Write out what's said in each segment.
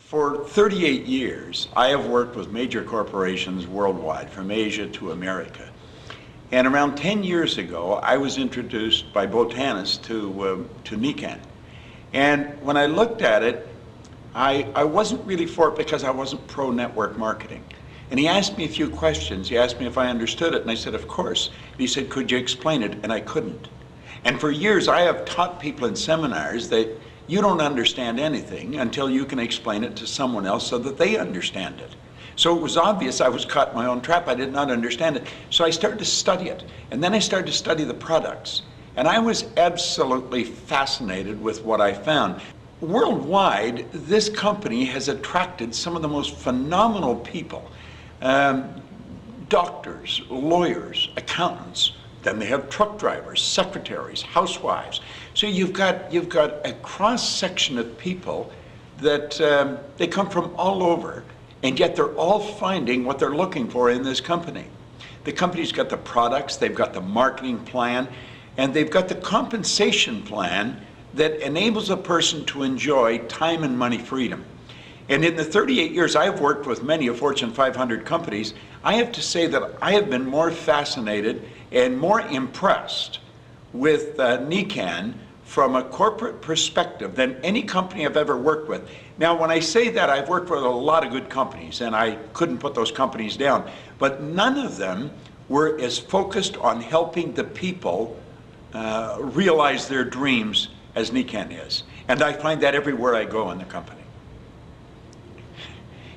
For 38 years, I have worked with major corporations worldwide, from Asia to America. And around 10 years ago, I was introduced by botanists to Nikken. And when I looked at it, I wasn't really for it because I wasn't pro-network marketing. And he asked me a few questions. He asked me if I understood it, and I said, of course. And he said, could you explain it? And I couldn't. And for years, I have taught people in seminars that you don't understand anything until you can explain it to someone else so that they understand it. So it was obvious I was caught in my own trap. I did not understand it. So I started to study it. And then I started to study the products. And I was absolutely fascinated with what I found. Worldwide, this company has attracted some of the most phenomenal people. Doctors, lawyers, accountants. Then they have truck drivers, secretaries, housewives. So you've got a cross-section of people that they come from all over, and yet they're all finding what they're looking for in this company. The company's got the products, they've got the marketing plan, and they've got the compensation plan that enables a person to enjoy time and money freedom. And in the 38 years I've worked with many of Fortune 500 companies, I have to say that I have been more fascinated and more impressed with Nikken from a corporate perspective than any company I've ever worked with. Now, when I say that, I've worked with a lot of good companies, and I couldn't put those companies down, but none of them were as focused on helping the people realize their dreams as Nikken is. And I find that everywhere I go in the company.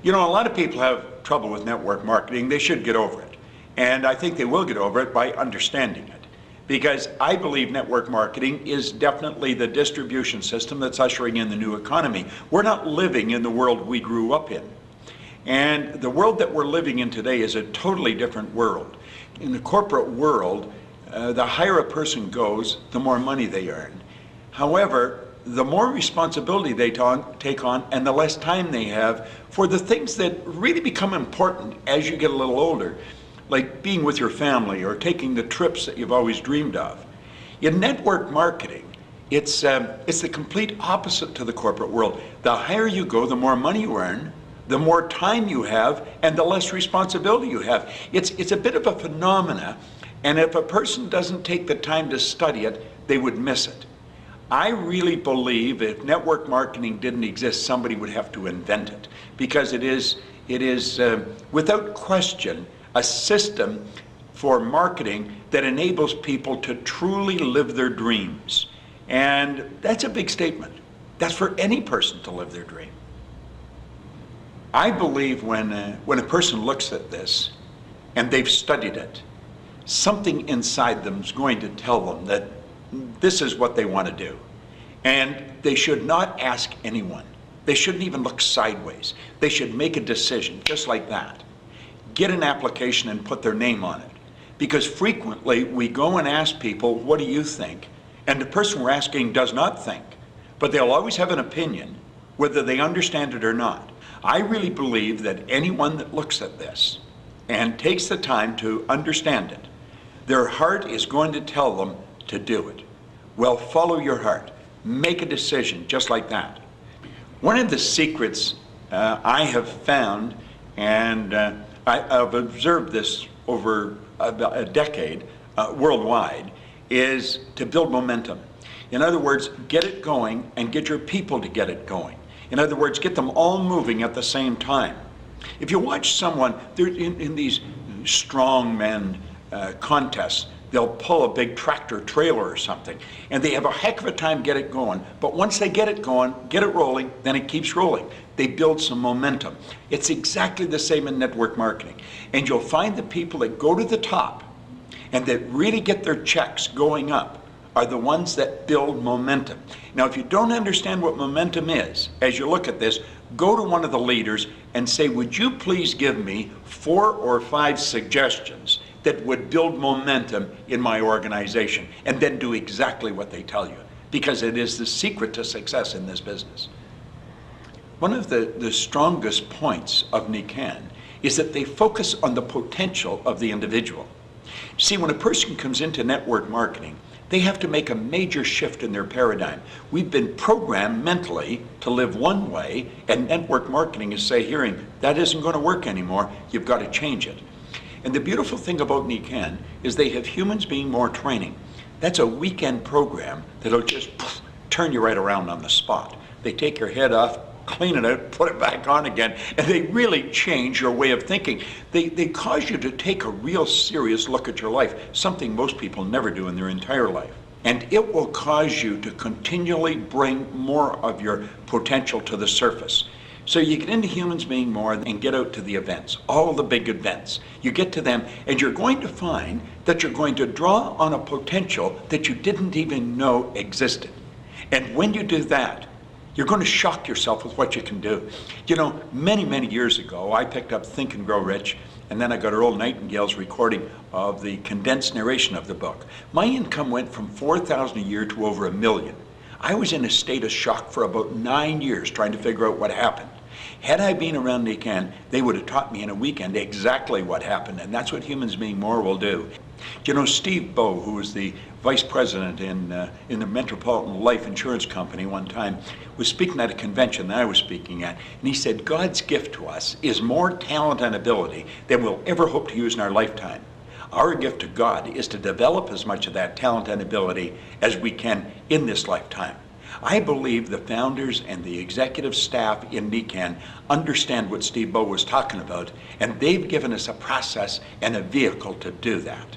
You know, a lot of people have trouble with network marketing. They should get over it. And I think they will get over it by understanding it. Because I believe network marketing is definitely the distribution system that's ushering in the new economy. We're not living in the world we grew up in. And the world that we're living in today is a totally different world. In the corporate world, the higher a person goes, the more money they earn. However, the more responsibility they take on and the less time they have for the things that really become important as you get a little older, like being with your family or taking the trips that you've always dreamed of. In network marketing, it's the complete opposite to the corporate world. The higher you go, the more money you earn, the more time you have, and the less responsibility you have. It's a bit of a phenomena, and if a person doesn't take the time to study it, they would miss it. I really believe if network marketing didn't exist, somebody would have to invent it, because it is without question a system for marketing that enables people to truly live their dreams. And that's a big statement. That's for any person to live their dream. I believe when a person looks at this and they've studied it, something inside them is going to tell them that this is what they want to do. And they should not ask anyone. They shouldn't even look sideways. They should make a decision, just like that. Get an application and put their name on it. Because frequently we go and ask people, what do you think? And the person we're asking does not think, but they'll always have an opinion, whether they understand it or not. I really believe that anyone that looks at this and takes the time to understand it, their heart is going to tell them to do it. Well, follow your heart. Make a decision just like that. One of the secrets I have found, and I've observed this over a decade worldwide, is to build momentum. In other words, get it going and get your people to get it going. In other words, get them all moving at the same time. If you watch someone, they're in these strongman contests, they'll pull a big tractor trailer or something, and they have a heck of a time get it going. But once they get it going, get it rolling, then it keeps rolling. They build some momentum. It's exactly the same in network marketing. And you'll find the people that go to the top and that really get their checks going up are the ones that build momentum. Now, if you don't understand what momentum is, as you look at this, go to one of the leaders and say, would you please give me 4 or 5 suggestions that would build momentum in my organization, and then do exactly what they tell you, because it is the secret to success in this business. One of the strongest points of Nikken is that they focus on the potential of the individual. See, when a person comes into network marketing, They have to make a major shift in their paradigm. We've been programmed mentally to live one way, and network marketing is hearing that isn't going to work anymore. You've got to change it. And the beautiful thing about Nikken is they have humans being more training. That's a weekend program that'll just turn you right around on the spot. They take your head off, clean it out, put it back on again, and they really change your way of thinking. They cause you to take a real serious look at your life, something most people never do in their entire life. And it will cause you to continually bring more of your potential to the surface. So you get into humans being more and get out to the events, all the big events. You get to them and you're going to find that you're going to draw on a potential that you didn't even know existed. And when you do that, you're going to shock yourself with what you can do. You know, many, many years ago, I picked up Think and Grow Rich, and then I got Earl Nightingale's recording of the condensed narration of the book. My income went from $4,000 a year to over $1 million. I was in a state of shock for about 9 years trying to figure out what happened. Had I been around Nikken, they would have taught me in a weekend exactly what happened, and that's what humans being more will do. You know, Steve Bowe, who was the vice president in the Metropolitan Life Insurance Company one time, was speaking at a convention that I was speaking at, and he said, God's gift to us is more talent and ability than we'll ever hope to use in our lifetime. Our gift to God is to develop as much of that talent and ability as we can in this lifetime. I believe the founders and the executive staff in Nikken understand what Steve Bowe was talking about, and they've given us a process and a vehicle to do that.